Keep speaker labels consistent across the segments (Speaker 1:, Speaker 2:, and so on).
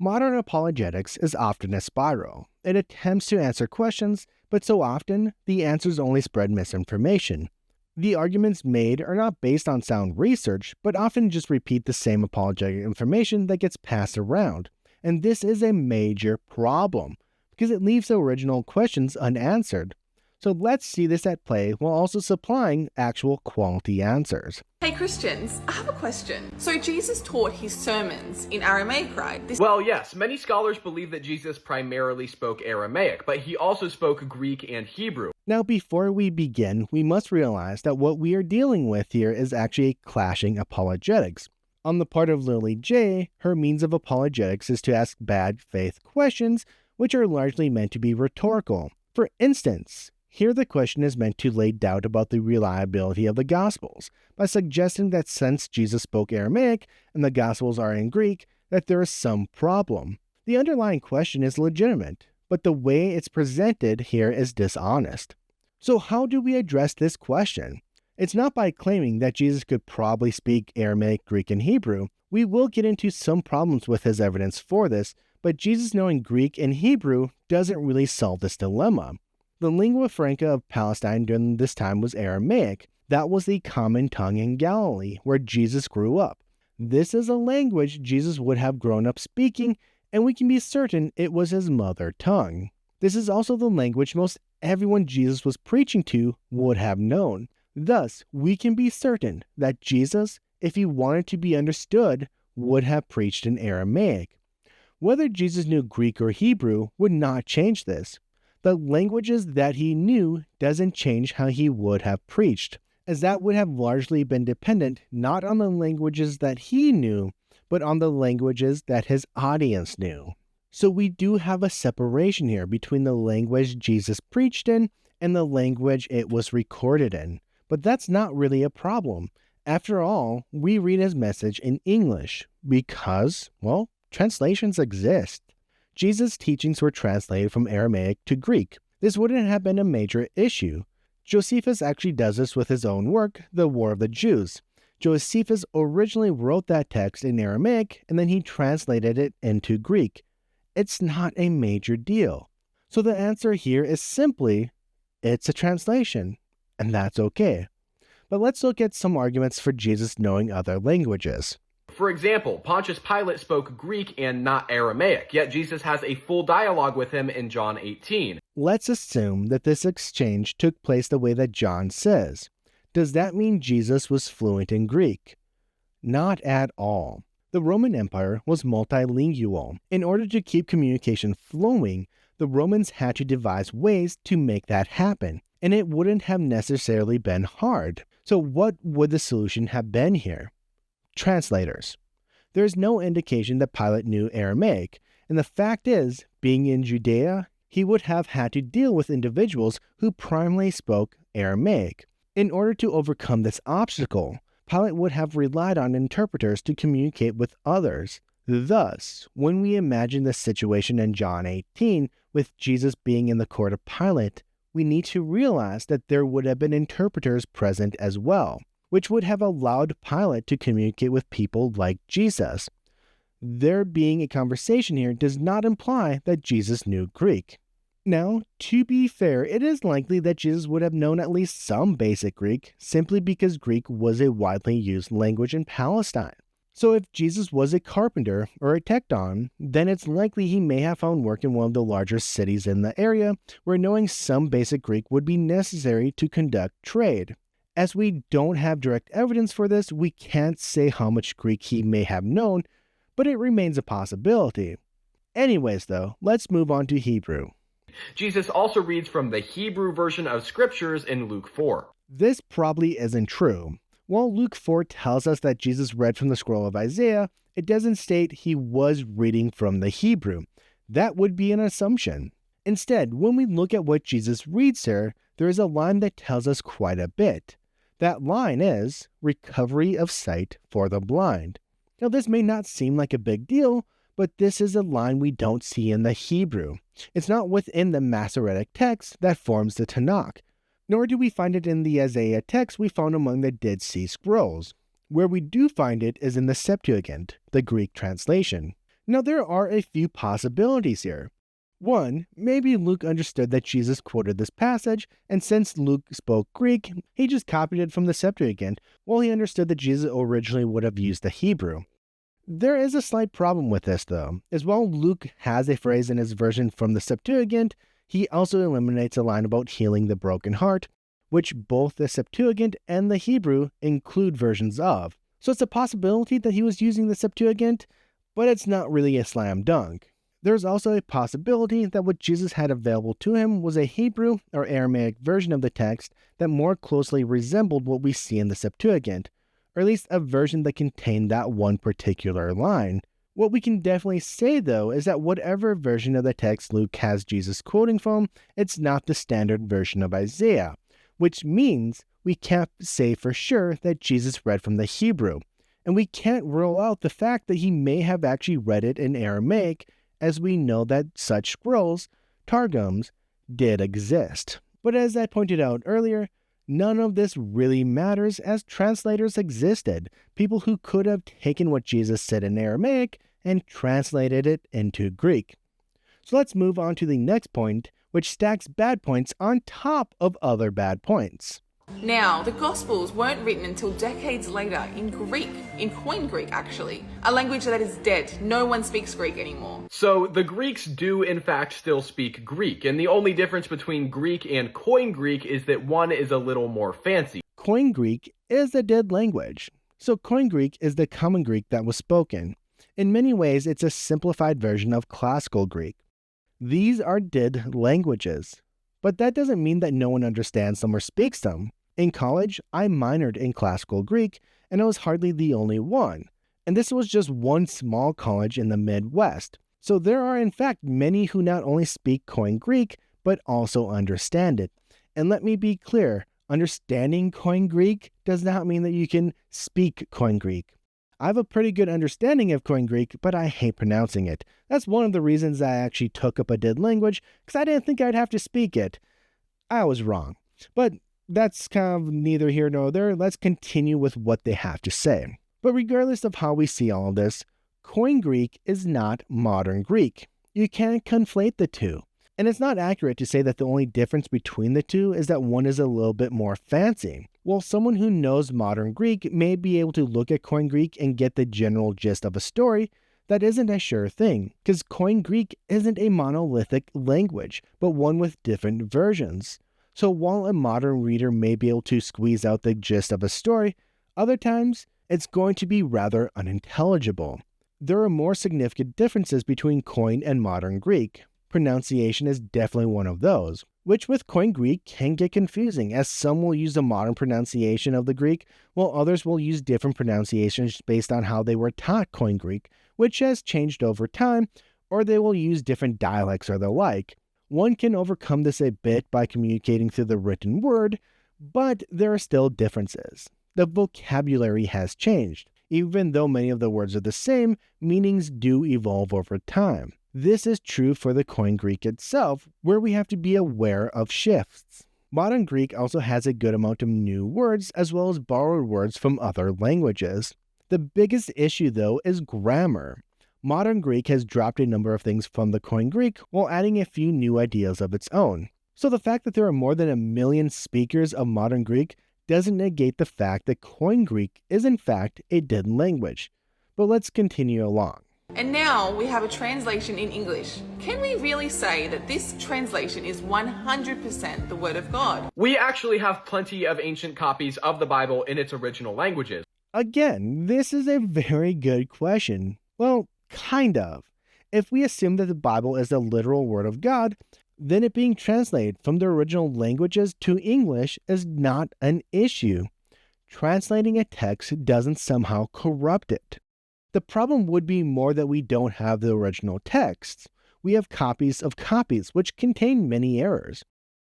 Speaker 1: Modern apologetics is often a spiral. It attempts to answer questions, but so often, the answers only spread misinformation. The arguments made are not based on sound research, but often just repeat the same apologetic information that gets passed around. And this is a major problem, because it leaves the original questions unanswered. So let's see this at play while also supplying actual quality answers.
Speaker 2: Hey Christians, I have a question. So Jesus taught his sermons in Aramaic, right?
Speaker 3: Well, yes, many scholars believe that Jesus primarily spoke Aramaic, but he also spoke Greek and Hebrew.
Speaker 1: Now, before we begin, we must realize that what we are dealing with here is actually clashing apologetics. On the part of Lily J., her means of apologetics is to ask bad faith questions, which are largely meant to be rhetorical. For instance, here the question is meant to lay doubt about the reliability of the Gospels by suggesting that since Jesus spoke Aramaic and the Gospels are in Greek, that there is some problem. The underlying question is legitimate, but the way it's presented here is dishonest. So how do we address this question? It's not by claiming that Jesus could probably speak Aramaic, Greek, and Hebrew. We will get into some problems with his evidence for this, but Jesus knowing Greek and Hebrew doesn't really solve this dilemma. The lingua franca of Palestine during this time was Aramaic. That was the common tongue in Galilee, where Jesus grew up. This is a language Jesus would have grown up speaking, and we can be certain it was his mother tongue. This is also the language most everyone Jesus was preaching to would have known. Thus, we can be certain that Jesus, if he wanted to be understood, would have preached in Aramaic. Whether Jesus knew Greek or Hebrew would not change this. The languages that he knew doesn't change how he would have preached, as that would have largely been dependent not on the languages that he knew, but on the languages that his audience knew. So we do have a separation here between the language Jesus preached in and the language it was recorded in. But that's not really a problem. After all, we read his message in English because, well, translations exist. Jesus' teachings were translated from Aramaic to Greek. This wouldn't have been a major issue. Josephus actually does this with his own work, The War of the Jews. Josephus originally wrote that text in Aramaic and then he translated it into Greek. It's not a major deal. So the answer here is simply, it's a translation, and that's okay. But let's look at some arguments for Jesus knowing other languages.
Speaker 3: For example, Pontius Pilate spoke Greek and not Aramaic, yet Jesus has a full dialogue with him in John 18.
Speaker 1: Let's assume that this exchange took place the way that John says. Does that mean Jesus was fluent in Greek? Not at all. The Roman Empire was multilingual. In order to keep communication flowing, the Romans had to devise ways to make that happen, and it wouldn't have necessarily been hard. So what would the solution have been here? Translators. There is no indication that Pilate knew Aramaic, and the fact is, being in Judea, he would have had to deal with individuals who primarily spoke Aramaic. In order to overcome this obstacle, Pilate would have relied on interpreters to communicate with others. Thus, when we imagine the situation in John 18 with Jesus being in the court of Pilate, we need to realize that there would have been interpreters present as well, which would have allowed Pilate to communicate with people like Jesus. There being a conversation here does not imply that Jesus knew Greek. Now, to be fair, it is likely that Jesus would have known at least some basic Greek, simply because Greek was a widely used language in Palestine. So if Jesus was a carpenter or a tekton, then it's likely he may have found work in one of the larger cities in the area, where knowing some basic Greek would be necessary to conduct trade. As we don't have direct evidence for this, we can't say how much Greek he may have known, but it remains a possibility. Anyways though, let's move on to Hebrew.
Speaker 3: Jesus also reads from the Hebrew version of scriptures in Luke 4.
Speaker 1: This probably isn't true. While Luke 4 tells us that Jesus read from the scroll of Isaiah, it doesn't state he was reading from the Hebrew. That would be an assumption. Instead, when we look at what Jesus reads here, there is a line that tells us quite a bit. That line is, recovery of sight for the blind. Now this may not seem like a big deal, but this is a line we don't see in the Hebrew. It's not within the Masoretic text that forms the Tanakh, nor do we find it in the Isaiah text we found among the Dead Sea Scrolls. Where we do find it is in the Septuagint, the Greek translation. Now, there are a few possibilities here. One, maybe Luke understood that Jesus quoted this passage, and since Luke spoke Greek, he just copied it from the Septuagint, while he understood that Jesus originally would have used the Hebrew. There is a slight problem with this, though, as while Luke has a phrase in his version from the Septuagint, he also eliminates a line about healing the broken heart, which both the Septuagint and the Hebrew include versions of. So it's a possibility that he was using the Septuagint, but it's not really a slam dunk. There's also a possibility that what Jesus had available to him was a Hebrew or Aramaic version of the text that more closely resembled what we see in the Septuagint, or at least a version that contained that one particular line. What we can definitely say, though, is that whatever version of the text Luke has Jesus quoting from, it's not the standard version of Isaiah, which means we can't say for sure that Jesus read from the Hebrew, and we can't rule out the fact that he may have actually read it in Aramaic, as we know that such scrolls, targums, did exist. But as I pointed out earlier, none of this really matters, as translators existed, people who could have taken what Jesus said in Aramaic and translated it into Greek. So let's move on to the next point, which stacks bad points on top of other bad points.
Speaker 2: Now, the Gospels weren't written until decades later in Greek, in Koine Greek actually, a language that is dead. No one speaks Greek anymore.
Speaker 3: So the Greeks do in fact still speak Greek, and the only difference between Greek and Koine Greek is that one is a little more fancy.
Speaker 1: Koine Greek is a dead language. So Koine Greek is the common Greek that was spoken. In many ways, it's a simplified version of classical Greek. These are dead languages, but that doesn't mean that no one understands them or speaks them. In college, I minored in classical Greek, and I was hardly the only one. And this was just one small college in the Midwest. So there are in fact many who not only speak Koine Greek, but also understand it. And let me be clear, understanding Koine Greek does not mean that you can speak Koine Greek. I have a pretty good understanding of Koine Greek, but I hate pronouncing it. That's one of the reasons I actually took up a dead language, because I didn't think I'd have to speak it. I was wrong. But that's kind of neither here nor there. Let's continue with what they have to say. But regardless of how we see all of this, Koine Greek is not modern Greek. You can't conflate the two. And it's not accurate to say that the only difference between the two is that one is a little bit more fancy. While someone who knows modern Greek may be able to look at Koine Greek and get the general gist of a story, that isn't a sure thing, because Koine Greek isn't a monolithic language, but one with different versions. So while a modern reader may be able to squeeze out the gist of a story, other times it's going to be rather unintelligible. There are more significant differences between Koine and modern Greek. Pronunciation is definitely one of those, which with Koine Greek can get confusing, as some will use the modern pronunciation of the Greek, while others will use different pronunciations based on how they were taught Koine Greek, which has changed over time, or they will use different dialects or the like. One can overcome this a bit by communicating through the written word, but there are still differences. The vocabulary has changed. Even though many of the words are the same, meanings do evolve over time. This is true for the Koine Greek itself, where we have to be aware of shifts. Modern Greek also has a good amount of new words as well as borrowed words from other languages. The biggest issue, though, is grammar. Modern Greek has dropped a number of things from the Koine Greek while adding a few new ideas of its own. So the fact that there are more than 1 million speakers of modern Greek doesn't negate the fact that Koine Greek is in fact a dead language. But let's continue along.
Speaker 2: And now we have a translation in English. Can we really say that this translation is 100% the Word of God?
Speaker 3: We actually have plenty of ancient copies of the Bible in its original languages.
Speaker 1: Again, this is a very good question. Well, kind of. If we assume that the Bible is the literal Word of God, then it being translated from the original languages to English is not an issue. Translating a text doesn't somehow corrupt it. The problem would be more that we don't have the original text. We have copies of copies, which contain many errors.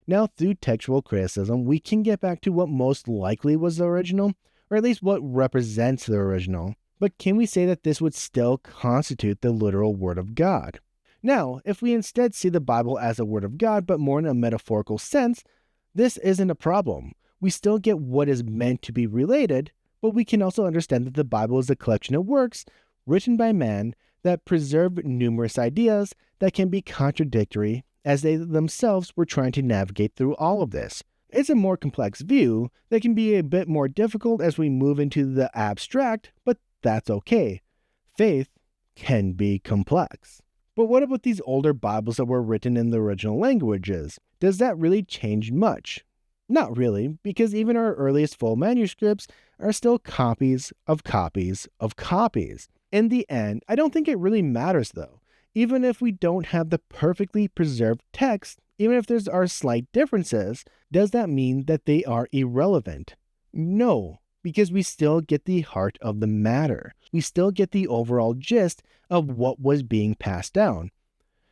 Speaker 1: Now, through textual criticism, we can get back to what most likely was the original, or at least what represents the original. But can we say that this would still constitute the literal Word of God? Now, if we instead see the Bible as a Word of God, but more in a metaphorical sense, this isn't a problem. We still get what is meant to be related, but we can also understand that the Bible is a collection of works written by man that preserve numerous ideas that can be contradictory as they themselves were trying to navigate through all of this. It's a more complex view that can be a bit more difficult as we move into the abstract, but that's okay. Faith can be complex. But what about these older Bibles that were written in the original languages? Does that really change much? Not really, because even our earliest full manuscripts are still copies of copies of copies. In the end, I don't think it really matters though. Even if we don't have the perfectly preserved text, even if there are slight differences, does that mean that they are irrelevant? No, because we still get the heart of the matter. We still get the overall gist of what was being passed down.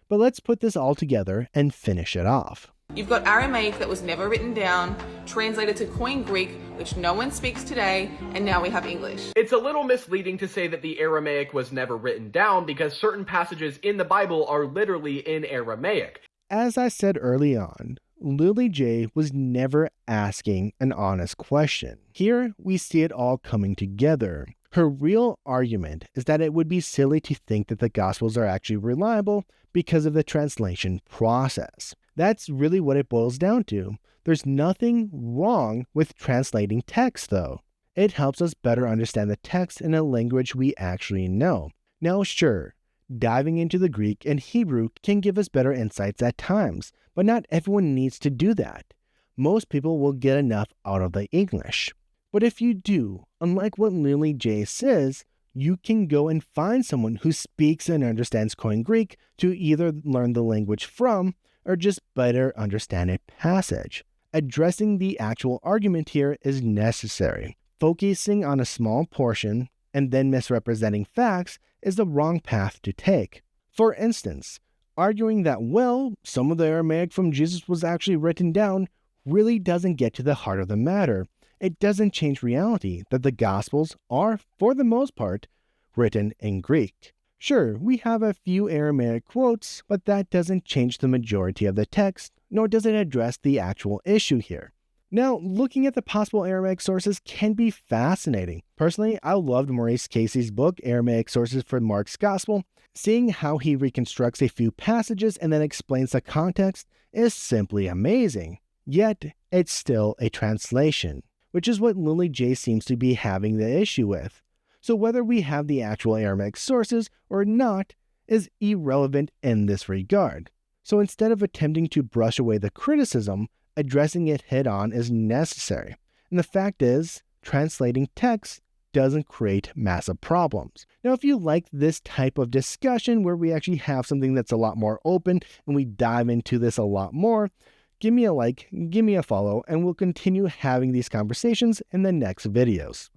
Speaker 1: But let's put this all together and finish it off.
Speaker 2: You've got Aramaic that was never written down, translated to Koine Greek, which no one speaks today, and now we have English.
Speaker 3: It's a little misleading to say that the Aramaic was never written down because certain passages in the Bible are literally in Aramaic.
Speaker 1: As I said early on, Lily J was never asking an honest question. Here, we see it all coming together. Her real argument is that it would be silly to think that the Gospels are actually reliable because of the translation process. That's really what it boils down to. There's nothing wrong with translating text, though. It helps us better understand the text in a language we actually know. Now, sure, diving into the Greek and Hebrew can give us better insights at times, but not everyone needs to do that. Most people will get enough out of the English. But if you do, unlike what Lily J says, you can go and find someone who speaks and understands Koine Greek to either learn the language from or just better understand a passage. Addressing the actual argument here is necessary. Focusing on a small portion and then misrepresenting facts is the wrong path to take. For instance, arguing that, well, some of the Aramaic from Jesus was actually written down really doesn't get to the heart of the matter. It doesn't change reality that the Gospels are, for the most part, written in Greek. Sure, we have a few Aramaic quotes, but that doesn't change the majority of the text, nor does it address the actual issue here. Now, looking at the possible Aramaic sources can be fascinating. Personally, I loved Maurice Casey's book, Aramaic Sources for Mark's Gospel. Seeing how he reconstructs a few passages and then explains the context is simply amazing. Yet, it's still a translation, which is what Lily J seems to be having the issue with. So whether we have the actual Aramaic sources or not is irrelevant in this regard. So instead of attempting to brush away the criticism, addressing it head-on is necessary. And the fact is, translating text doesn't create massive problems. Now, if you like this type of discussion where we actually have something that's a lot more open and we dive into this a lot more, give me a like, give me a follow, and we'll continue having these conversations in the next videos.